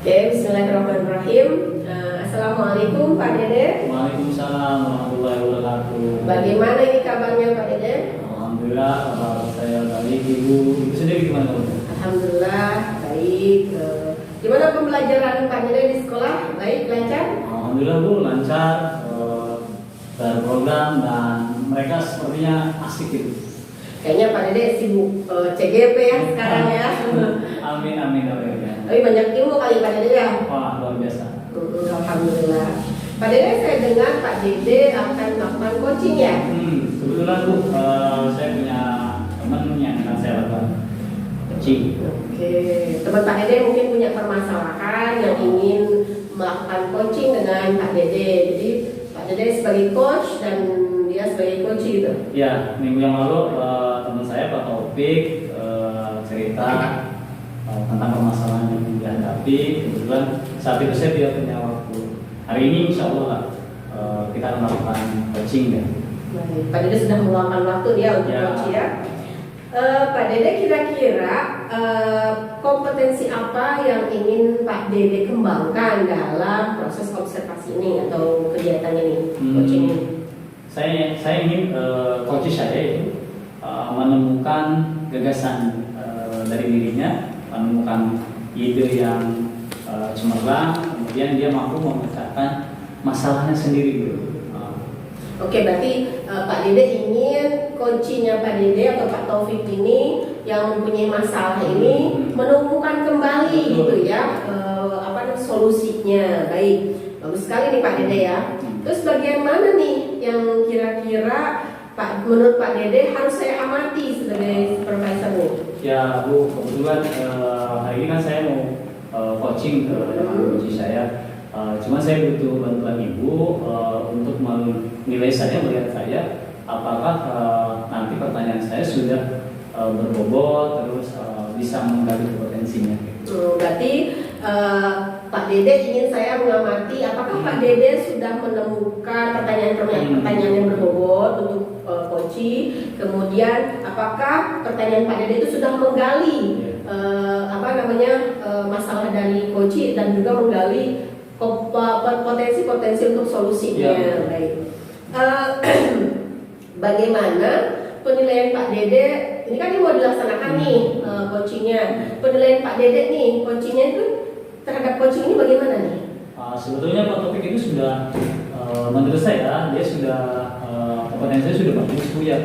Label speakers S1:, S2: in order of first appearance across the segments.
S1: Oke, bismillahirrahmanirrahim. Assalamualaikum Pak Dede.
S2: Waalaikumsalam warahmatullahi wabarakatuh.
S1: Bagaimana ini kabarnya Pak Dede?
S2: Alhamdulillah, kabar saya baik. Ibu sendiri gimana kabarnya?
S1: Alhamdulillah baik. Gimana pembelajaran Pak Dede di sekolah? Baik, lancar?
S2: Alhamdulillah Bu, lancar, berprogram dan mereka sepertinya asik gitu.
S1: Kayaknya Pak Dede sibuk CGP ya sekarang ya.
S2: Amin.
S1: Tapi banyak ilmu kali Pak Dede ya.
S2: Wah, luar biasa.
S1: Alhamdulillah. Pak Dede, saya dengar Pak Dede akan melakukan coaching ya?
S2: Kebetulan Bu, saya punya teman yang akan saya lakukan coaching.
S1: Oke, teman Pak Dede mungkin punya permasalahan yang ingin melakukan coaching dengan Pak Dede. Jadi Pak Dede sebagai coach dan dia sebagai coach gitu.
S2: Ya, minggu yang lalu teman saya Pak Taufik cerita tentang permasalahan yang dihadapi. Kebetulan saat itu saya tidak punya waktu. Hari ini insya Allah kita akan melakukan coaching ya.
S1: Baik, Pak Dede sudah meluangkan waktu dia untuk coach ya. Pak Dede, kira-kira kompetensi apa yang ingin Pak Dede kembangkan dalam proses observasi ini atau kegiatan ini, coaching ini?
S2: Saya ingin coach saya itu menemukan gagasan dari dirinya, menemukan ide yang cemerlang, kemudian dia mampu memecahkan masalahnya sendiri dulu.
S1: Oke, berarti Pak Dede ingin coachingnya Pak Dede atau Pak Taufik ini yang mempunyai masalah ini menemukan kembali gitu ya, solusinya. Baik, bagus sekali nih Pak Dede ya. Terus bagian mana nih yang kira-kira menurut Pak Dede harus saya amati sebagai supervisor nih?
S2: Ya Bu, kebetulan hari ini kan saya mau coaching dengan coach saya. Cuma saya butuh bantuan Ibu untuk menilai saya, melihat saya apakah nanti pertanyaan saya sudah berbobot, terus bisa menggali potensinya.
S1: Berarti Pak Dede ingin saya mengamati apakah Pak Dede sudah menemukan pertanyaan yang berbobot untuk coaching, kemudian apakah pertanyaan Pak Dede itu sudah menggali masalah dari coaching dan juga menggali potensi-potensi untuk solusinya.
S2: Ya.
S1: Baik. Bagaimana penilaian Pak Dede? Ini kan mau dilaksanakan nih coachingnya. Penilaian Pak Dede nih coachingnya itu terhadap coaching ini bagaimana nih?
S2: Sebetulnya Pak Topik itu sudah menurut saya dia sudah kompetensinya sudah bagus Bu ya.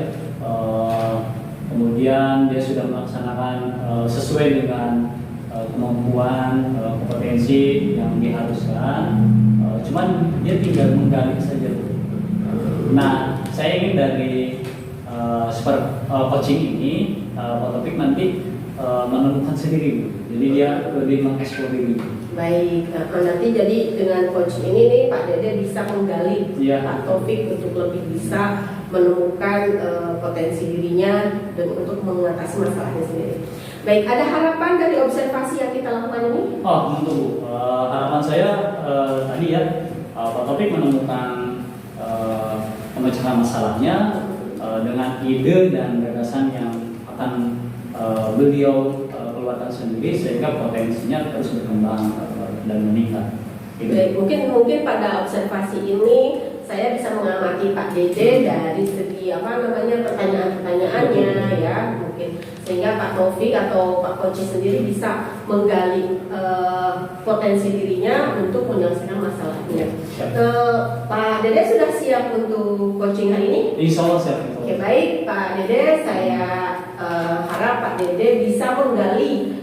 S2: Kemudian dia sudah melaksanakan sesuai dengan kemampuan kompetensi yang diharuskan. Cuman dia tinggal menggali saja Bu. Nah, saya ingin dari coaching ini Pak Topik nanti menemukan sendiri Bu. Jadi dia lebih mengeksplor diri.
S1: Baik, nanti jadi dengan coach ini nih Pak Dede bisa menggali Pak Taufik untuk lebih bisa menemukan potensi dirinya dan untuk mengatasi masalahnya sendiri. Baik, ada harapan dari observasi yang kita lakukan ini?
S2: Tentu Bu. Harapan saya tadi ya Pak Taufik menemukan pemecahan masalahnya dengan ide dan gagasan yang akan beliau keluarkan sendiri sehingga potensinya terus berkembang dan meningkat.
S1: Baik, mungkin pada observasi ini saya bisa mengamati Pak Dede dari segi pertanyaan-pertanyaannya ya, mungkin sehingga Pak Taufik atau Pak Coach sendiri bisa menggali potensi dirinya untuk menyelesaikan masalahnya. Pak Dede sudah siap untuk coaching hari ini?
S2: Insya Allah siap.
S1: Oke, baik Pak Dede, saya harap Pak Dede bisa menggali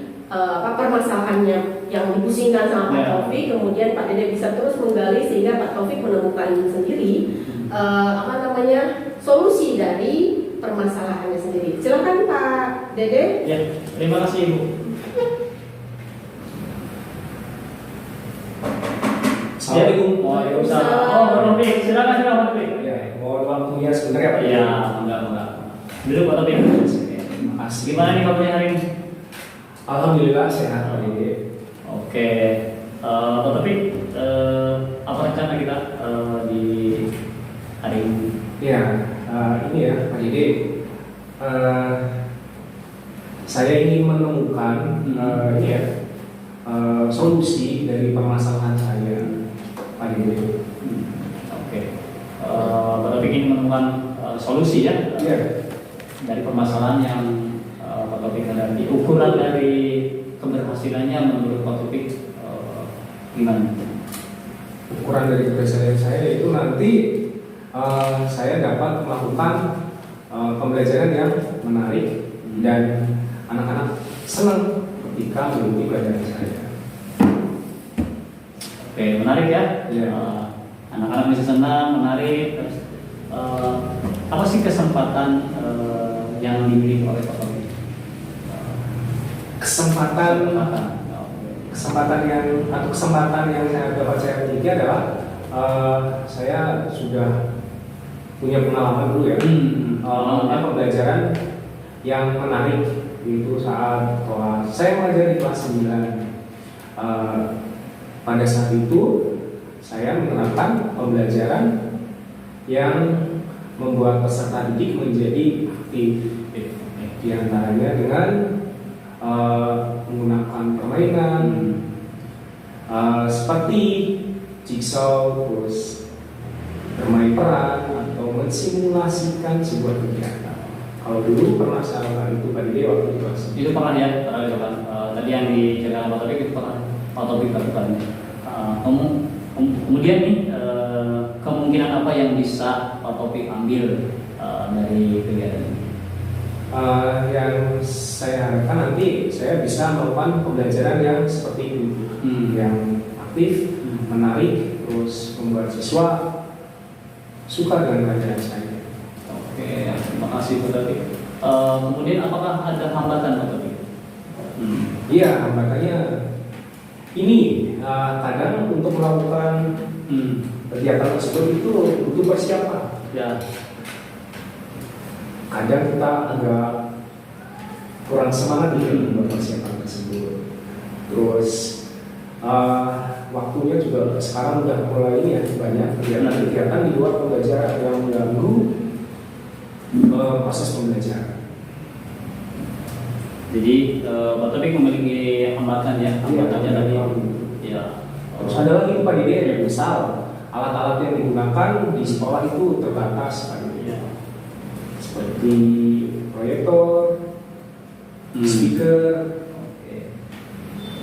S1: permasalahannya yang dipusingkan sama Pak Taufik, kemudian Pak Dede bisa terus menggali sehingga Pak Taufik menemukan sendiri solusi dari permasalahannya sendiri. Silakan Pak Dede.
S2: Ya, terima kasih Ibu.
S3: Assalamualaikum.
S2: Waalaikumsalam. Pak Taufik, silakan Pak Taufik.
S3: Ya, mohon waktunya sebenarnya Pak.
S2: Iya, enggak. Duduk Pak Taufik.
S3: Terima kasih.
S2: Gimana nih kabarnya hari ini?
S3: Alhamdulillah sehat Pak Dede.
S2: Oke, Pak Taufik, apa rencana kita di hari ini?
S3: Ya, ini ya Pak Dede. Saya ingin menemukan solusi dari permasalahan saya, Pak Dede.
S2: Oke. Pak Taufik ingin menemukan solusi ya
S3: Iya.
S2: dari permasalahan yang Pak Taufik hadapi. Ukuran dari keberhasilannya menurut Pak Taufik gimana?
S3: Ukuran dari keberhasilan saya itu nanti saya dapat melakukan pembelajaran yang menarik dan anak-anak senang ketika mengikuti pelajaran saya.
S2: Oke, menarik ya.
S3: Iya.
S2: Anak-anak bisa senang, menarik. Terus, apa sih kesempatan yang dimiliki oleh Pak Taufik?
S3: Kesempatan yang saya miliki adalah saya sudah punya pengalaman dulu ya, pembelajaran yang menarik itu saat kelas saya mengajar di kelas 9. Pada saat itu saya menerapkan pembelajaran yang membuat peserta didik menjadi aktif, di antaranya dengan menggunakan permainan seperti jigsaw, terus bermain peran atau mensimulasikan sebuah kegiatan. Kalau dulu pernah saya lakukan itu Pak Dede waktu di kelas.
S2: Itu pernah ya, tadi yang diceritakan Pak Taufik itu pernah Pak Taufik lakukan. Kemudian nih kemungkinan apa yang bisa Pak Taufik ambil dari kegiatan ini?
S3: Yang saya harapkan nanti saya bisa melakukan pembelajaran yang seperti ini, yang aktif, menarik, terus membuat siswa suka dengan pelajaran saya.
S2: Oke, terima kasih Pak Taufik. Kemudian apakah ada hambatan Pak Taufik?
S3: Iya, hambatannya ini kadang untuk melakukan kegiatan tersebut itu butuh persiapan.
S2: Ya.
S3: Kadang kita agak kurang semangat gitu membuat persiapan tersebut. Terus waktunya juga sekarang udah mulai ini ya, banyak kegiatan-kegiatan di luar pembelajaran yang mengganggu proses pembelajaran.
S2: Jadi Pak Taufik memiliki hambatan ya, hambatannya tadi. Ya.
S3: Terus ada lagi Pak Dede, misal alat-alat yang digunakan di sekolah itu terbatas Pak Dede.
S2: Ya.
S3: Seperti proyektor, speaker.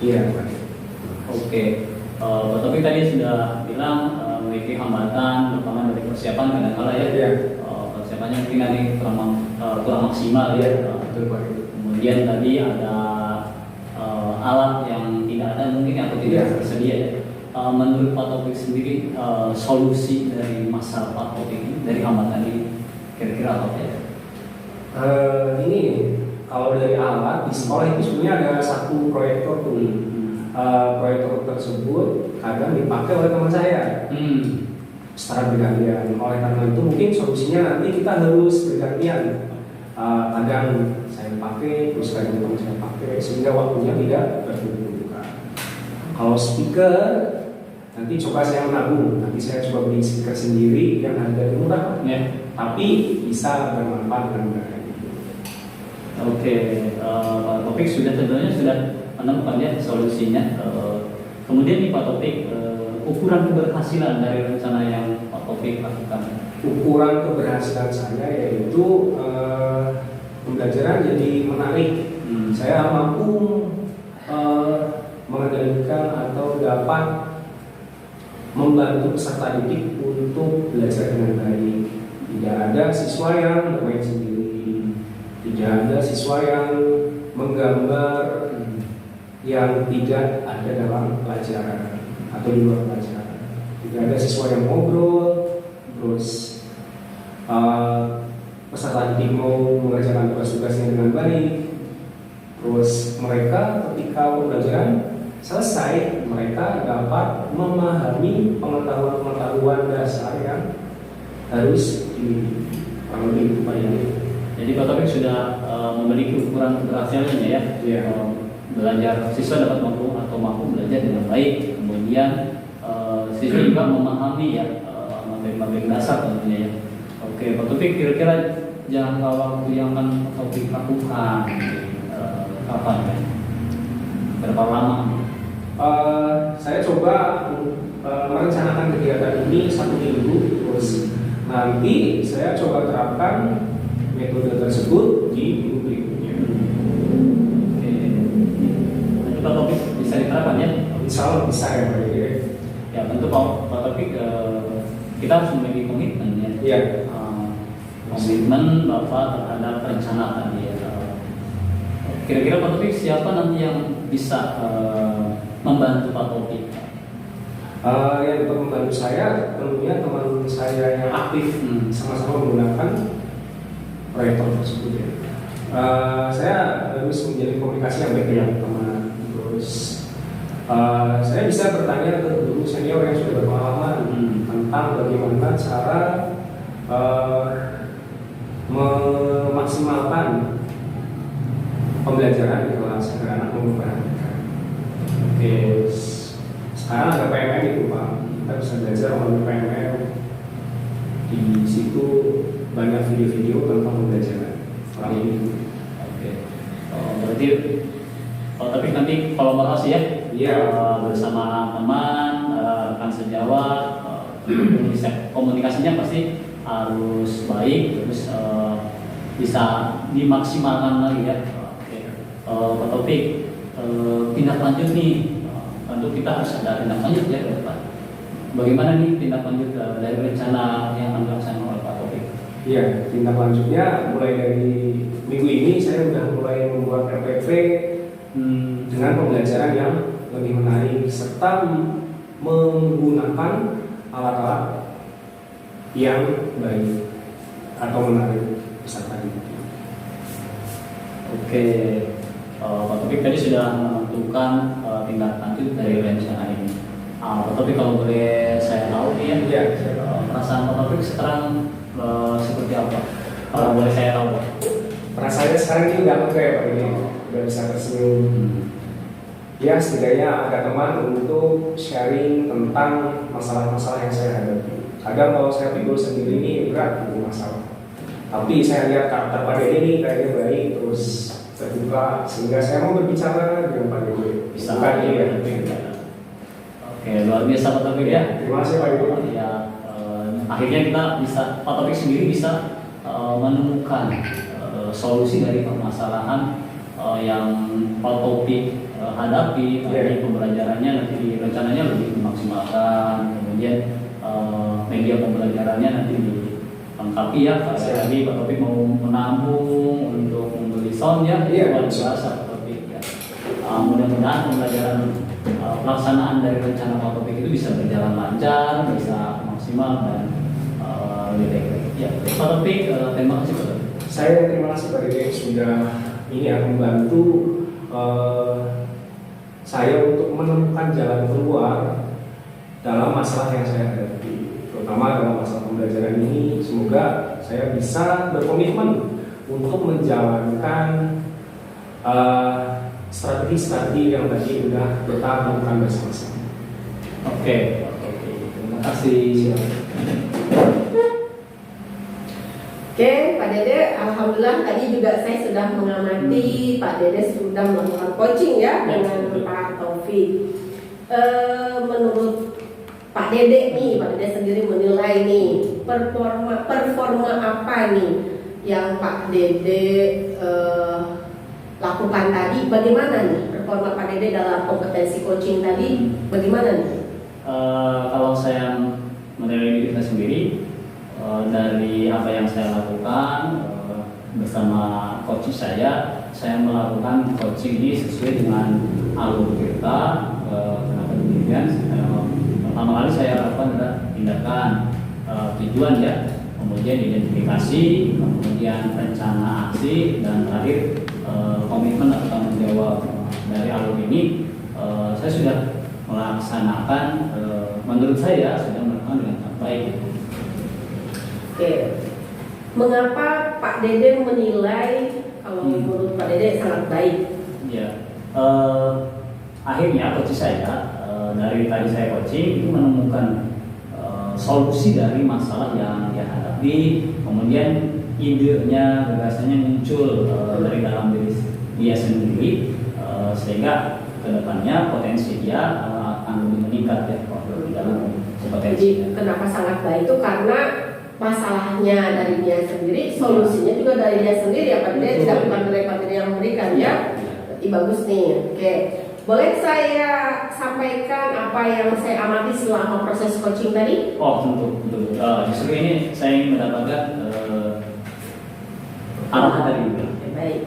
S3: Iya Pak Dede.
S2: Oke. Pak Taufik tadi sudah bilang memiliki hambatan, terutama dari persiapan kadang-kala ya.
S3: Iya.
S2: Persiapannya mungkin nanti kurang maksimal ya.
S3: Betul Pak Dede.
S2: Kemudian tadi ada alat yang tidak ada mungkin atau tidak tersedia ya. Menurut Pak Taufik sendiri solusi dari masalah Pak Taufik ini, dari hambatan ini kira-kira apa ya?
S3: Ini kalau dari alat di sekolah itu sebenarnya ada satu proyektor tuh. Proyektor tersebut kadang dipakai oleh teman saya secara bergantian. Oleh karena itu mungkin solusinya nanti kita harus bergantian. Kadang saya pakai, terus kadang teman saya pakai, sehingga waktunya tidak berhubungan. Kalau speaker nanti coba saya menabung, nanti saya coba beli speaker sendiri yang harganya murah, tapi bisa bermanfaat dengan baik.
S2: Oke, Pak Taufik tentunya sudah menemukan ya solusinya. Kemudian nih Pak Taufik, ukuran keberhasilan dari rencana yang Pak Taufik lakukan.
S3: Ukuran keberhasilan saya yaitu pembelajaran jadi menarik. Saya mampu mengendalikan atau dapat membantu peserta didik untuk belajar dengan baik. Tidak ada siswa yang bermain sendiri, tidak ada siswa yang menggambar yang tidak ada dalam pelajaran atau di luar pelajaran. Tidak ada siswa yang ngobrol, terus peserta didik mau mengerjakan tugas-tugasnya dengan baik. Terus mereka ketika pembelajaran selesai, mereka dapat memahami pengetahuan dasar yang harus dimiliki. Kalau itu Pak Yadi.
S2: Jadi Pak Taufik sudah memiliki ukuran keberhasilannya ya. Belajar siswa dapat mampu belajar dengan baik. Kemudian siswa juga memahami ya materi-materi dasar tentunya ya. Oke, Pak Taufik kira-kira jangka waktu yang akan Pak Taufik lakukan kapan ya? Berapa lama?
S3: Saya coba merencanakan kegiatan ini 1 minggu, terus nanti saya coba terapkan metode tersebut di minggu berikutnya.
S2: Oke. Nanti Pak Taufik bisa diterapkan ya?
S3: Insya Allah bisa ya Pak Dede.
S2: Ya tentu Pak Taufik, kita harus memiliki komitmen ya.
S3: Iya.
S2: Komitmen Bapak terhadap rencana tadi ya. Kira-kira Pak Taufik siapa nanti yang bisa membantu Pak Taufik?
S3: Yang dapat membantu saya tentunya teman saya yang aktif sama-sama menggunakan proyektor tersebut ya. Saya harus menjalin komunikasi yang baik dengan teman. Terus saya bisa bertanya ke guru senior yang sudah berpengalaman tentang bagaimana cara memaksimalkan pembelajaran di kelas agar anak memperhatikan. Oke, sekarang ada PMM itu Pak, kita bisa belajar melalui PMM. Di situ banyak video-video tentang pembelajaran. Ini.
S2: Oke. Berarti tapi nanti kalau bahas ya, bersama teman, rekan sejawat, komunikasinya pasti harus baik, terus bisa dimaksimalkan lagi ya. Oke. Pak Taufik, tindak lanjut nih, tentu kita harus ada tindak lanjut ya ke depan. Bagaimana nih tindak lanjut dari rencana yang akan dilaksanakan oleh Pak Taufik?
S3: Iya, tindak lanjutnya mulai dari minggu ini saya sudah mulai membuat RPP dengan pembelajaran yang lebih menarik serta menggunakan alat-alat yang baik atau menarik peserta didik.
S2: Oke, Pak Taufik tadi sudah menentukan tindak lanjut dari rencana ini. Pak Taufik kalau boleh saya tahu nih ya, perasaan Pak Taufik sekarang seperti apa? Kalau boleh saya tahu.
S3: Perasaannya sekarang ini udah lega ya Pak, ini udah bisa tersenyum. Ya setidaknya ada teman untuk sharing tentang masalah-masalah yang saya hadapi. Kadang kalau saya pikir sendiri ini berat itu masalah. Tapi saya lihat karakter Pak Dede ini kayaknya baik, terus terbuka sehingga saya mau berbicara dengan Pak Dede.
S2: Bisa
S3: Bukan
S2: ya,
S3: ya.
S2: Oke, luar biasa Pak Taufik ya.
S3: Terima kasih Pak Dede.
S2: Ya, akhirnya kita bisa, Pak Taufik sendiri bisa menemukan solusi dari permasalahan yang Pak Taufik hadapi. Tadi pembelajarannya nanti rencananya lebih dimaksimalkan, kemudian media pembelajarannya nanti dilengkapi ya. Tadi Pak Taufik mau menabung untuk membeli sound ya, luar biasa Pak Taufik ya. Mudah-mudahan pembelajaran pelaksanaan dari rencana Pak Taufik itu bisa berjalan lancar, bisa maksimal dan lebih baik. Ya, Pak Taufik, terima kasih Pak Taufik.
S3: Saya terima kasih Pak Dede sudah ini ya membantu saya untuk menemukan jalan keluar dalam masalah yang saya hadapi, terutama dalam masalah pembelajaran ini. Semoga saya bisa berkomitmen untuk menjalankan strategi-strategi yang tadi sudah kita lakukan bersama-sama.
S2: Oke, terima kasih.
S1: Oke, Pak Dede, alhamdulillah tadi juga saya sudah mengamati Pak Dede sudah melakukan coaching ya dengan Pak Taufik. Menurut Pak Dede nih, Pak Dede sendiri menilai nih performa apa nih yang Pak Dede lakukan tadi? Bagaimana nih performa Pak Dede dalam kompetensi coaching tadi? Bagaimana nih?
S2: Kalau saya menilai diri saya sendiri, dari apa yang saya lakukan bersama coach saya melakukan coaching ini sesuai dengan alur kita. Kenapa demikian? Pertama kali saya lakukan adalah tindakan tujuan ya, kemudian identifikasi, kemudian rencana aksi, dan terakhir komitmen atau tanggung jawab. Dari alur ini saya sudah melaksanakan, menurut saya sudah melakukan dengan sangat baik.
S1: Oke, mengapa Pak Dede menilai kalau menurut Pak Dede sangat baik?
S2: Ya, akhirnya coach saya dari tadi saya coaching itu menemukan solusi dari masalah yang dia hadapi, kemudian idenya, gagasannya muncul dari dalam diri dia sendiri, sehingga kedepannya potensi dia akan lebih meningkat ya kalau di dalam potensi.
S1: Jadi kenapa sangat baik itu karena masalahnya dari dia sendiri, solusinya juga dari dia sendiri ya Pak Dede, tidak bukan dari Pak Dede yang memberikan ya. Berarti bagus nih. Oke. Boleh saya sampaikan apa yang saya amati selama proses coaching tadi?
S2: Oh tentu, tentu. Justru ini saya ingin mendapatkan arahan dari Ibu.
S1: Baik.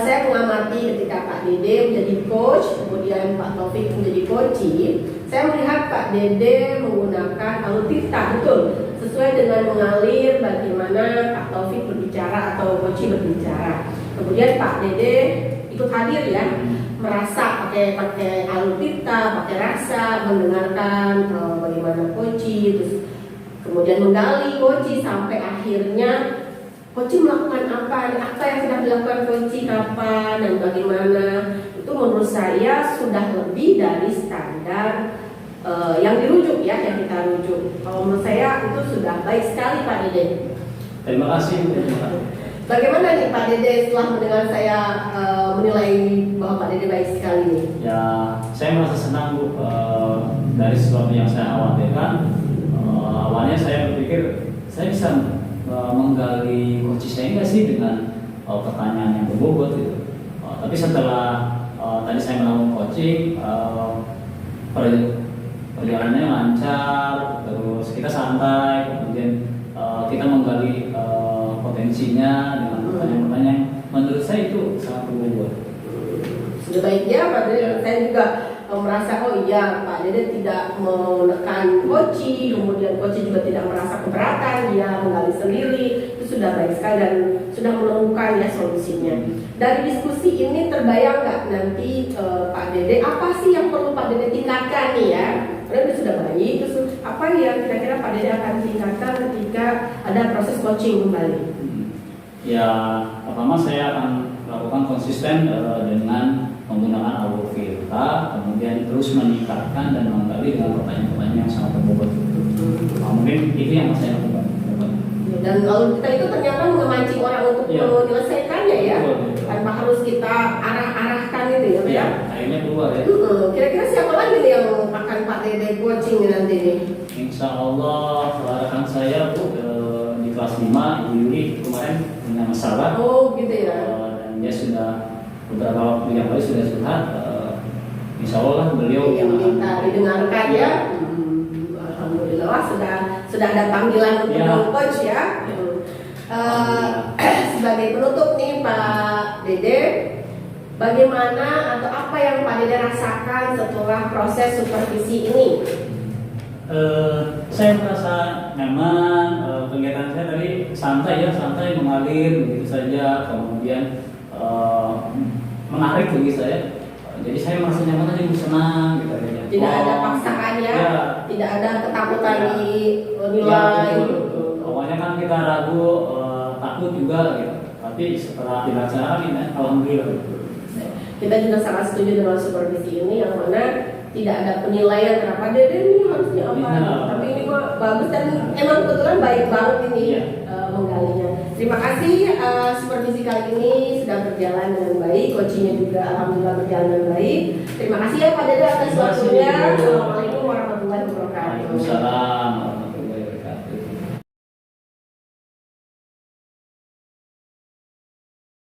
S1: Saya mengamati ketika Pak Dede menjadi coach, kemudian Pak Taufik menjadi coachee. Saya melihat Pak Dede menggunakan alutsista, betul, sesuai dengan mengalir bagaimana Pak Taufik berbicara atau coachee berbicara. Kemudian Pak Dede ikut hadir ya, merasa pakai alutsista, pakai rasa, mendengarkan bagaimana coachee, terus kemudian menggali coachee sampai akhirnya coaching melakukan apa yang sudah dilakukan coaching kapan dan bagaimana. Itu menurut saya sudah lebih dari standar yang dirujuk ya, yang kita rujuk. Kalau menurut saya itu sudah baik sekali Pak Dede.
S2: Terima kasih Bu.
S1: Bagaimana nih Pak Dede setelah mendengar saya menilai bahwa Pak Dede baik sekali nih?
S2: Ya saya merasa senang Bu, dari sesuatu yang saya khawatirkan. Awalnya saya berpikir saya bisa menggali coaching saya nggak sih dengan pertanyaan yang berbobot gitu. Tapi setelah tadi saya melakukan coaching, perjalanannya lancar, terus kita santai, kemudian kita menggali potensinya dengan pertanyaan-pertanyaan yang menurut saya itu sangat berbobot.
S1: Sudah baiknya Pak Dede, saya juga merasa oh iya Pak Dede tidak menekan coaching, kemudian coaching juga tidak merasa keberatan, dia menggali sendiri, itu sudah baik sekali dan sudah menemukan ya solusinya. Dari diskusi ini terbayang nggak nanti Pak Dede apa sih yang perlu Pak Dede tingkatkan nih ya? Karena sudah baik, terus apa yang kira-kira Pak Dede akan tingkatkan ketika ada proses coaching kembali?
S2: Ya pertama saya akan lakukan konsisten dengan menggunakan audio filter, kemudian terus meningkatkan dan menggali dengan pertanyaan-pertanyaan yang sangat berbobot. Mungkin itu yang saya lakukan.
S1: Dan kalau kita itu ternyata memancing orang untuk menyelesaikannya ya, tanpa harus kita arah-arahkan itu ya,
S2: ya. Akhirnya keluar ya.
S1: Kira-kira siapa lagi nih yang akan Pak Dede coaching nanti nih?
S2: Insya Allah rekan saya Bu di kelas 5 Ibu Yuli kemarin punya masalah.
S1: Oh gitu ya.
S2: Dan dia sudah beberapa waktu yang lalu sudah curhat. Insya Allah beliau
S1: yang minta didengarkan ya. Alhamdulillah sudah ada panggilan untuk coach ya. Sebagai penutup nih Pak Dede, bagaimana atau apa yang Pak Dede rasakan setelah proses supervisi ini?
S2: Saya merasa nyaman, kegiatan saya tadi santai mengalir begitu saja, kemudian menarik bagi saya. Jadi saya merasa nyaman aja, senang gitu aja.
S1: Tidak ada paksaan ya, tidak ada ketakutan di nilai.
S2: Awalnya kan kita ragu, takut juga gitu. Tapi setelah dilaksanakan, alhamdulillah.
S1: Kita juga sangat setuju dengan supervisi ini yang mana tidak ada penilaian kenapa Dede ini harusnya apa, tapi ini mah bagus dan emang kebetulan baik banget ini menggalinya. Terima kasih, supervisi kali ini sudah berjalan dengan baik, coachingnya juga alhamdulillah berjalan dengan baik. Terima kasih ya Pak Dede atas waktunya. Assalamualaikum warahmatullahi wabarakatuh.
S2: Waalaikumsalam.